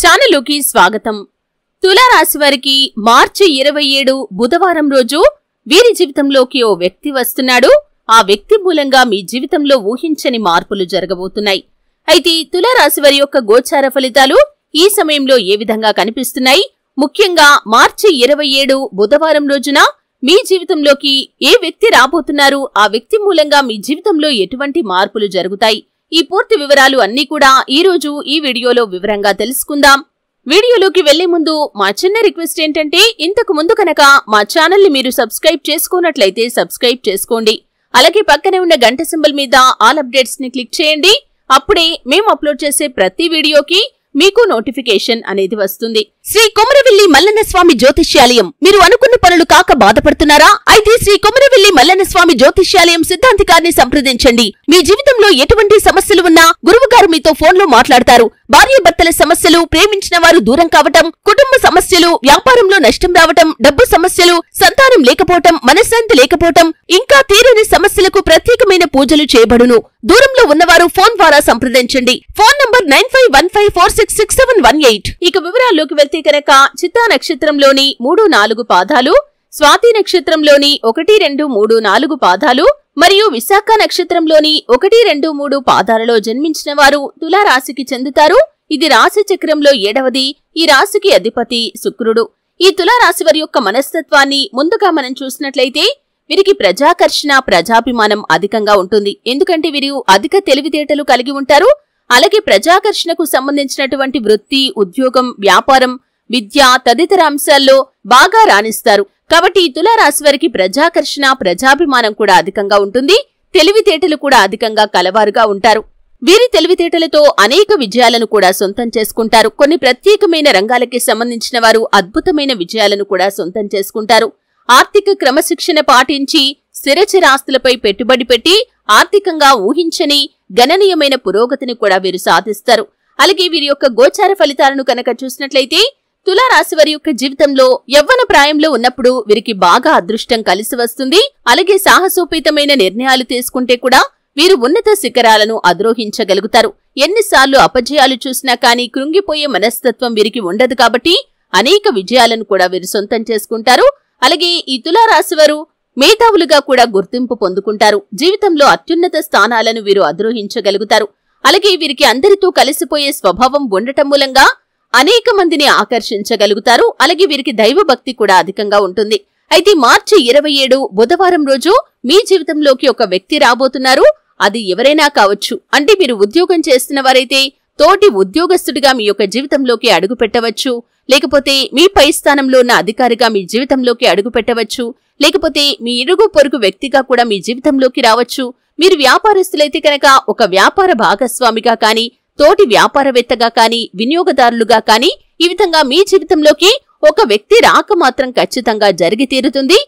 ఛానలుకి స్వాగతం. తులారాశి వారికి మార్చి 27 బుధవారం రోజు వీరి జీవితంలోకి ఓ వ్యక్తి వస్తున్నాడు. ఆ వ్యక్తి మూలంగా మీ జీవితంలో ఊహించని మార్పులు జరగబోతున్నాయి. అయితే తులారాశి వారి యొక్క గోచార ఫలితాలు ఈ సమయంలో ఏ విధంగా కనిపిస్తున్నాయి? ముఖ్యంగా మార్చి 27 బుధవారం రోజున మీ జీవితంలోకి ఏ వ్యక్తి రాబోతున్నారు? ఆ వ్యక్తి మూలంగా మీ జీవితంలో ఎటువంటి మార్పులు జరుగుతాయి? ఈ పూర్తి వివరాలు అన్నీ కూడా ఈ రోజు ఈ వీడియోలో వివరంగా తెలుసుకుందాం. వీడియోలోకి వెళ్లే ముందు మా చిన్న రిక్వెస్ట్ ఏంటంటే, ఇంతకు ముందు కనుక మా ఛానల్ ని మీరు సబ్స్క్రైబ్ చేసుకున్నట్లయితే సబ్స్క్రైబ్ చేసుకోండి. అలాగే పక్కనే ఉన్న గంట సింబల్ మీద ఆల్ అప్డేట్స్ ని క్లిక్ చేయండి. అప్పుడే మేము అప్లోడ్ చేసే ప్రతి వీడియోకి మీకు నోటిఫికేషన్ అనేది వస్తుంది. శ్రీ కొమరవెల్లి మల్లన్న స్వామి జ్యోతిష్యాలయం. మీరు అనుకున్న పనులు కాక బాధపడుతున్నారా? అయితే శ్రీ కొమరవెల్లి మల్లన్న స్వామి జ్యోతిష్యాలయం సిద్ధాంతికారిని సంప్రదించండి. మీ జీవితంలో ఎటువంటి సమస్యలు ఉన్నా గురువుగారు మీతో ఫోన్లో మాట్లాడతారు. భార్యాభర్తల సమస్యలు, ప్రేమించిన వారు దూరం కావటం, కుటుంబ సమస్యలు, వ్యాపారంలో నష్టం రావటం, డబ్బు సమస్యలు, సంతానం లేకపోవటం, మనశ్శాంతి లేకపోవటం, ఇంకా తీరని సమస్యలకు ప్రత్యేకమైన పూజలు చేయబడును. దూరంలో ఉన్నవారు ఫోన్ ద్వారా సంప్రదించండి. Phone number 9515466718. ఇక వివరాల్లోకి వెళ్తే కనుక చిత్తా నక్షత్రంలోని 3-4 పాదాలు, స్వాతి నక్షత్రంలోని 1-2-3-4 పాదాలు మరియు విశాఖ నక్షత్రంలోని 1-2-3 పాదాలలో జన్మించిన వారు తులారాశికి చెందుతారు. ఇది రాశి చక్రంలో 7వది. ఈ రాశికి అధిపతి శుక్రుడు. ఈ తులారాశి వారి యొక్క మనస్తత్వాన్ని ముందుగా మనం చూసినట్లయితే వీరికి ప్రజాకర్షణ, ప్రజాభిమానం అధికంగా ఉంటుంది. ఎందుకంటే వీరు అధిక తెలివితేటలు కలిగి ఉంటారు. అలాగే ప్రజాకర్షణకు సంబంధించినటువంటి వృత్తి, ఉద్యోగం, వ్యాపారం, విద్య తదితర అంశాల్లో బాగా రాణిస్తారు. కాబట్టి ఈ తులారాశి వారికి ప్రజాకర్షణ, ప్రజాభిమానం కూడా అధికంగా ఉంటుంది. తెలివితేటలు కూడా అధికంగా కలవారుగా ఉంటారు. వీరి తెలివితేటలతో అనేక విజయాలను కూడా సొంతం చేసుకుంటారు. కొన్ని ప్రత్యేకమైన రంగాలకి సంబంధించిన వారు అద్భుతమైన విజయాలను కూడా సొంతం చేసుకుంటారు. ఆర్థిక క్రమశిక్షణ పాటించి స్థిరచర ఆస్తులపై పెట్టుబడి పెట్టి ఆర్థికంగా ఊహించని గణనీయమైన పురోగతిని కూడా వీరు సాధిస్తారు. అలాగే వీరి యొక్క గోచార ఫలితాలను కనుక చూసినట్లయితే తులారాశి వారి యొక్క జీవితంలో యవ్వన ప్రాయంలో ఉన్నప్పుడు వీరికి బాగా అదృష్టం కలిసి వస్తుంది. అలాగే సాహసోపేతమైన నిర్ణయాలు తీసుకుంటే కూడా వీరు ఉన్నత శిఖరాలను అధిరోహించగలుగుతారు. ఎన్నిసార్లు అపజయాలు చూసినా కానీ కృంగిపోయే మనస్తత్వం వీరికి ఉండదు. కాబట్టి అనేక విజయాలను కూడా వీరు సొంతం చేసుకుంటారు. అలాగే ఈ తులారాశి వారు మేధావులుగా కూడా గుర్తింపు పొందుకుంటారు. జీవితంలో అత్యున్నత స్థానాలను వీరు అధిరోహించగలుగుతారు. అలాగే వీరికి అందరితో కలిసిపోయే స్వభావం ఉండటం మూలంగా అనేక మందిని ఆకర్షించగలుగుతారు. అలాగే వీరికి దైవభక్తి కూడా అధికంగా ఉంటుంది. అయితే మార్చి 27 బుధవారం రోజు మీ జీవితంలోకి ఒక వ్యక్తి రాబోతున్నారు. అది ఎవరైనా కావచ్చు. అంటే మీరు ఉద్యోగం చేస్తున్న వారైతే తోటి ఉద్యోగస్తుడిగా మీ యొక్క జీవితంలోకి అడుగు పెట్టవచ్చు. లేకపోతే మీ పై స్థానంలో ఉన్న అధికారిగా మీ జీవితంలోకి అడుగు పెట్టవచ్చు. లేకపోతే మీ ఇరుగు పొరుగు వ్యక్తిగా కూడా మీ జీవితంలోకి రావచ్చు. మీరు వ్యాపారస్తులైతే కనుక ఒక వ్యాపార భాగస్వామిగా కానీ, తోటి వ్యాపారవేత్తగా కానీ, వినియోగదారులుగా కానీ ఈ విధంగా మీ జీవితంలోకి ఒక వ్యక్తి రాక మాత్రం ఖచ్చితంగా జరిగి తీరుతుంది.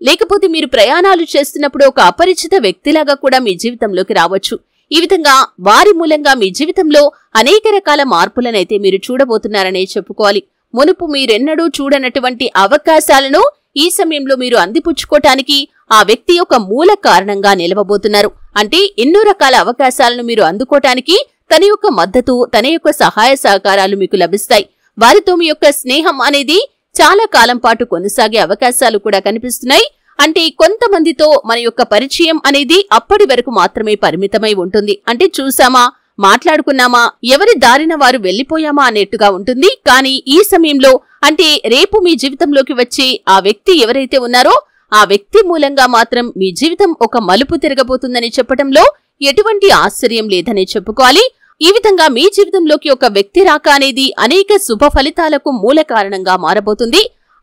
లేకపోతే మీరు ప్రయాణాలు చేస్తున్నప్పుడు ఒక అపరిచిత వ్యక్తిలాగా కూడా మీ జీవితంలోకి రావచ్చు. ఈ విధంగా వారి మూలంగా మీ జీవితంలో అనేక రకాల మార్పులనైతే మీరు చూడబోతున్నారనే చెప్పుకోవాలి. మునుపు మీరెన్నడూ చూడనటువంటి అవకాశాలను ఈ సమయంలో మీరు అందిపుచ్చుకోవటానికి ఆ వ్యక్తి యొక్క మూల కారణంగా నిలవబోతున్నారు. అంటే ఎన్నో రకాల అవకాశాలను మీరు అందుకోవటానికి తన యొక్క మద్దతు, తన యొక్క సహాయ సహకారాలు మీకు లభిస్తాయి. వారితో మీ యొక్క స్నేహం అనేది చాలా కాలం పాటు కొనసాగే అవకాశాలు కూడా కనిపిస్తున్నాయి. అంటే కొంతమందితో మన యొక్క పరిచయం అనేది అప్పటి వరకు మాత్రమే పరిమితమై ఉంటుంది. అంటే చూసామా, మాట్లాడుకున్నామా, ఎవరి దారిన వారు వెళ్లిపోయామా అనేట్టుగా ఉంటుంది. కానీ ఈ సమయంలో అంటే రేపు మీ జీవితంలోకి వచ్చే ఆ వ్యక్తి ఎవరైతే ఉన్నారో ఆ వ్యక్తి మూలంగా మాత్రం మీ జీవితం ఒక మలుపు తిరగబోతుందని చెప్పడంలో ఎటువంటి ఆశ్చర్యం లేదని చెప్పుకోవాలి. ఈ విధంగా మీ జీవితంలోకి ఒక వ్యక్తి రాక అనేది అనేక శుభ ఫలితాలకు మూల కారణంగా మారబోతుంది.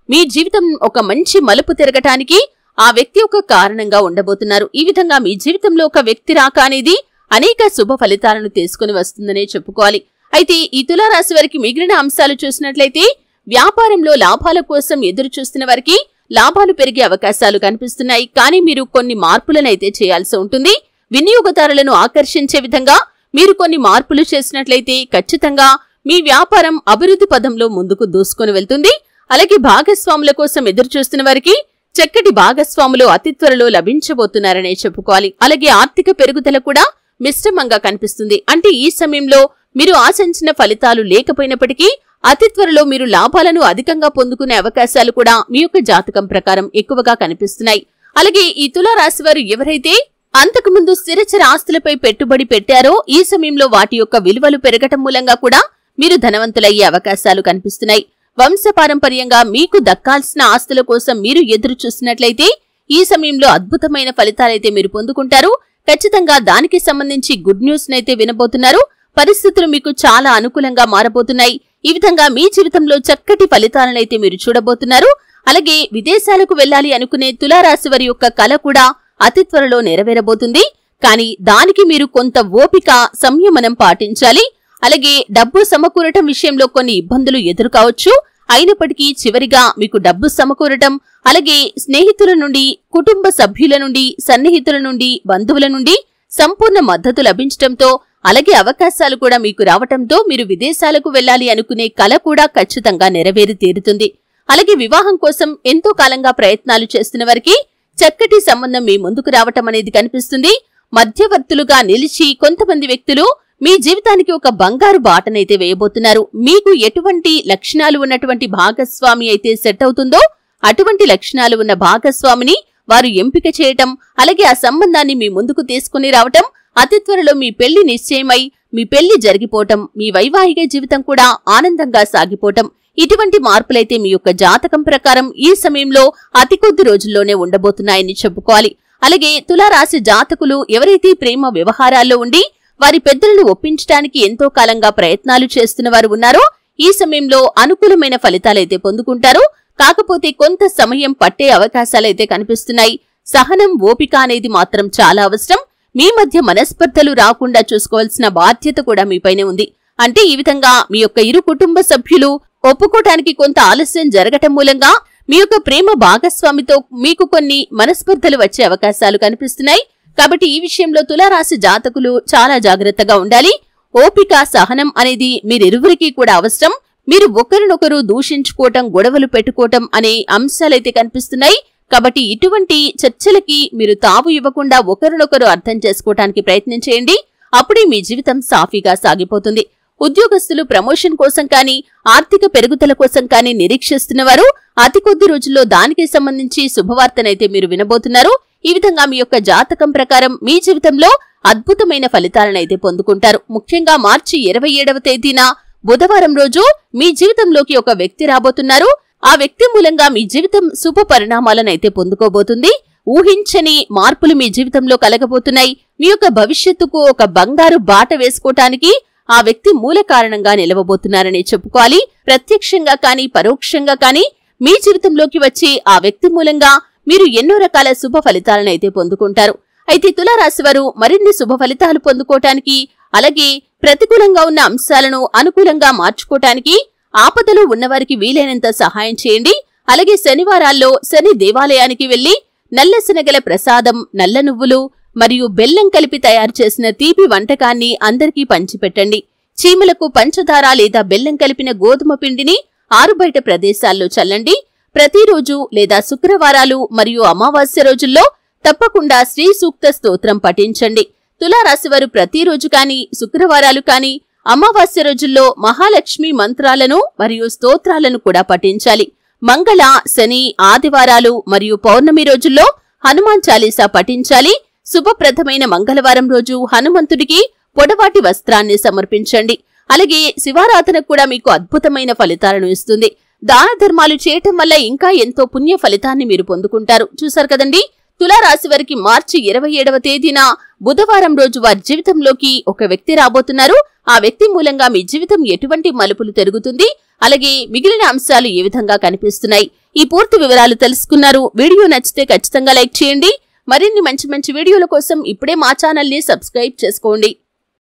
మీ జీవితం ఒక మంచి మలుపు తిరగటానికి ఆ వ్యక్తి ఒక కారణంగా ఉండబోతున్నారు. ఈ విధంగా మీ జీవితంలో ఒక వ్యక్తి రాక అనేది అనేక శుభ ఫలితాలను తీసుకుని వస్తుందనే చెప్పుకోవాలి. అయితే ఈ తులారాశి వారికి మిగిలిన అంశాలు చూసినట్లయితే వ్యాపారంలో లాభాల కోసం ఎదురు చూస్తున్న వారికి లాభాలు పెరిగే అవకాశాలు కనిపిస్తున్నాయి. కానీ మీరు కొన్ని మార్పులనైతే చేయాల్సి ఉంటుంది. వినియోగదారులను ఆకర్షించే విధంగా మీరు కొన్ని మార్పులు చేసినట్లయితే ఖచ్చితంగా మీ వ్యాపారం అభివృద్ధి పదంలో ముందుకు దూసుకొని వెళ్తుంది. అలాగే భాగస్వాముల కోసం ఎదురు చూస్తున్న వారికి చక్కటి భాగస్వాములు అతి త్వరలో లభించబోతున్నారనే చెప్పుకోవాలి. అలాగే ఆర్థిక పెరుగుదల కూడా మిశ్రమంగా కనిపిస్తుంది. అంటే ఈ సమయంలో మీరు ఆశించిన ఫలితాలు లేకపోయినప్పటికీ అతి త్వరలో మీరు లాభాలను అధికంగా పొందుకునే అవకాశాలు కూడా మీ యొక్క జాతకం ప్రకారం ఎక్కువగా కనిపిస్తున్నాయి. అలాగే ఈ తులారాశి వారు ఎవరైతే అంతకుముందు స్థిరచర ఆస్తులపై పెట్టుబడి పెట్టారో ఈ సమయంలో వాటి యొక్క విలువలు పెరగటం మూలంగా కూడా మీరు ధనవంతులయ్యే అవకాశాలు కనిపిస్తున్నాయి. వంశపారంపర్యంగా మీకు దక్కాల్సిన ఆస్తుల కోసం మీరు ఎదురు చూసినట్లయితే ఈ సమయంలో అద్భుతమైన ఫలితాలైతే మీరు పొందుకుంటారు. ఖచ్చితంగా దానికి సంబంధించి గుడ్ న్యూస్ నైతే వినబోతున్నారు. పరిస్థితులు మీకు చాలా అనుకూలంగా మారబోతున్నాయి. ఈ విధంగా మీ జీవితంలో చక్కటి ఫలితాలనైతే మీరు చూడబోతున్నారు. అలాగే విదేశాలకు వెళ్లాలి అనుకునే తులారాశి వారి యొక్క కల కూడా అతి త్వరలో నెరవేరబోతుంది. కానీ దానికి మీరు కొంత ఓపిక, సంయమనం పాటించాలి. అలాగే డబ్బు సమకూరటం విషయంలో కొన్ని ఇబ్బందులు ఎదురుకావచ్చు. అయినప్పటికీ చివరిగా మీకు డబ్బు సమకూరటం, అలాగే స్నేహితుల నుండి, కుటుంబ సభ్యుల నుండి, సన్నిహితుల నుండి, బంధువుల నుండి సంపూర్ణ మద్దతు లభించటంతో, అలాగే అవకాశాలు కూడా మీకు రావటంతో మీరు విదేశాలకు వెళ్లాలి అనుకునే కల కూడా ఖచ్చితంగా నెరవేరి తీరుతుంది. అలాగే వివాహం కోసం ఎంతో కాలంగా ప్రయత్నాలు చేస్తున్న వారికి చక్కటి సంబంధం మీ ముందుకు రావటం అనేది కనిపిస్తుంది. మధ్యవర్తులుగా నిలిచి కొంతమంది వ్యక్తులు మీ జీవితానికి ఒక బంగారు బాటనైతే వేయబోతున్నారు. మీకు ఎటువంటి లక్షణాలు ఉన్నటువంటి భాగస్వామి అయితే సెట్ అవుతుందో అటువంటి లక్షణాలు ఉన్న భాగస్వామిని వారు ఎంపిక చేయటం, అలాగే ఆ సంబంధాన్ని మీ ముందుకు తీసుకుని రావటం, అతి త్వరలో మీ పెళ్లి నిశ్చయమై మీ పెళ్లి జరిగిపోవటం, మీ వైవాహిక జీవితం కూడా ఆనందంగా సాగిపోవటం, ఇటువంటి మార్పులైతే మీ యొక్క జాతకం ప్రకారం ఈ సమయంలో అతి కొద్ది రోజుల్లోనే ఉండబోతున్నాయని చెప్పుకోవాలి. అలాగే తులారాశి జాతకులు ఎవరైతే ప్రేమ వ్యవహారాల్లో ఉండి వారి పెద్దలను ఒప్పించడానికి ఎంతో కాలంగా ప్రయత్నాలు చేస్తున్న వారు ఉన్నారో ఈ సమయంలో అనుకూలమైన ఫలితాలైతే పొందుకుంటారు. కాకపోతే కొంత సమయం పట్టే అవకాశాలైతే కనిపిస్తున్నాయి. సహనం, ఓపిక అనేది మాత్రం చాలా అవసరం. మీ మధ్య మనస్పర్ధలు రాకుండా చూసుకోవాల్సిన బాధ్యత కూడా మీపైనే ఉంది. అంటే ఈ విధంగా మీ యొక్క ఇరు కుటుంబ సభ్యులు ఒప్పుకోటానికి కొంత ఆలస్యం జరగటం మూలంగా మీ యొక్క ప్రేమ భాగస్వామితో మీకు కొన్ని మనస్పర్ధలు వచ్చే అవకాశాలు కనిపిస్తున్నాయి. కాబట్టి ఈ విషయంలో తులారాశి జాతకులు చాలా జాగ్రత్తగా ఉండాలి. ఓపిక, సహనం అనేది మీరిరువురికి కూడా అవసరం. మీరు ఒకరినొకరు దూషించుకోవటం, గొడవలు పెట్టుకోవటం అనే అంశాలైతే కనిపిస్తున్నాయి. కాబట్టి ఇటువంటి చర్చలకి మీరు తావు ఇవ్వకుండా ఒకరినొకరు అర్థం చేసుకోవటానికి ప్రయత్నం చేయండి. అప్పుడే మీ జీవితం సాఫీగా సాగిపోతుంది. ఉద్యోగస్తులు ప్రమోషన్ కోసం కానీ, ఆర్థిక పెరుగుదల కోసం కానీ నిరీక్షిస్తున్నవారు అతి కొద్ది రోజుల్లో దానికి సంబంధించి శుభవార్తనైతే మీరు వినబోతున్నారు. ఈ విధంగా మీ యొక్క జాతకం ప్రకారం మీ జీవితంలో అద్భుతమైన ఫలితాలనైతే పొందుకుంటారు. ముఖ్యంగా మార్చి 27వ తేదీన బుధవారం రోజు మీ జీవితంలోకి ఒక వ్యక్తి రాబోతున్నారు. ఆ వ్యక్తి మూలంగా మీ జీవితం శుభ పరిణామాలనైతే పొందుకోబోతుంది. ఊహించని మార్పులు మీ జీవితంలో కలగబోతున్నాయి. మీ యొక్క భవిష్యత్తుకు ఒక బంగారు బాట వేసుకోవటానికి ఆ వ్యక్తి మూల కారణంగా నిలవబోతున్నారని చెప్పుకోవాలి. ప్రత్యక్షంగా కానీ, పరోక్షంగా కానీ మీ జీవితంలోకి వచ్చి ఆ వ్యక్తి మూలంగా మీరు ఎన్నో రకాల శుభ ఫలితాలనైతే పొందుకుంటారు. అయితే తులారాశి వారు మరిన్ని శుభ ఫలితాలు పొందుకోవటానికి, అలాగే ప్రతికూలంగా ఉన్న అంశాలను అనుకూలంగా మార్చుకోవటానికి ఆపదలో ఉన్నవారికి వీలైనంత సహాయం చేయండి. అలాగే శనివారాల్లో శని దేవాలయానికి వెళ్లి నల్ల శనగల ప్రసాదం, నల్ల నువ్వులు మరియు బెల్లం కలిపి తయారు చేసిన తీపి వంటకాన్ని అందరికీ పంచిపెట్టండి. చీమలకు పంచదార లేదా బెల్లం కలిపిన గోధుమ పిండిని ఆరుబయట ప్రదేశాల్లో చల్లండి. ప్రతిరోజు లేదా శుక్రవారాలు మరియు అమావాస్య రోజుల్లో తప్పకుండా శ్రీ సూక్త స్తోత్రం పఠించండి. తులారాశివారు ప్రతిరోజు కాని, శుక్రవారాలు కాని, అమావాస్య రోజుల్లో మహాలక్ష్మి మంత్రాలను మరియు స్తోత్రాలను కూడా పఠించాలి. మంగళ, శని, ఆదివారాలు మరియు పౌర్ణమి రోజుల్లో హనుమాన్ చాలీసా పఠించాలి. శుభప్రదమైన మంగళవారం రోజు హనుమంతుడికి పొడవాటి వస్త్రాన్ని సమర్పించండి. అలాగే శివారాధన కూడా మీకు అద్భుతమైన ఫలితాలను ఇస్తుంది. దాన ధర్మాలు చేయటం వల్ల ఇంకా ఎంతో పుణ్య ఫలితాన్ని మీరు పొందుకుంటారు. చూశారు కదండి, తులారాశి వారికి మార్చి 27వ తేదీన బుధవారం రోజు వారి జీవితంలోకి ఒక వ్యక్తి రాబోతున్నారు. ఆ వ్యక్తి మూలంగా మీ జీవితం ఎటువంటి మలుపులు తిరుగుతుంది, అలాగే మిగిలిన అంశాలు ఏ విధంగా కనిపిస్తున్నాయి, ఈ పూర్తి వివరాలు తెలుసుకున్నారు. వీడియో నచ్చితే ఖచ్చితంగా లైక్ చేయండి. మరిన్ని మంచి మంచి వీడియోల కోసం ఇప్పుడే మా ఛానల్ ని సబ్స్క్రైబ్ చేసుకోండి.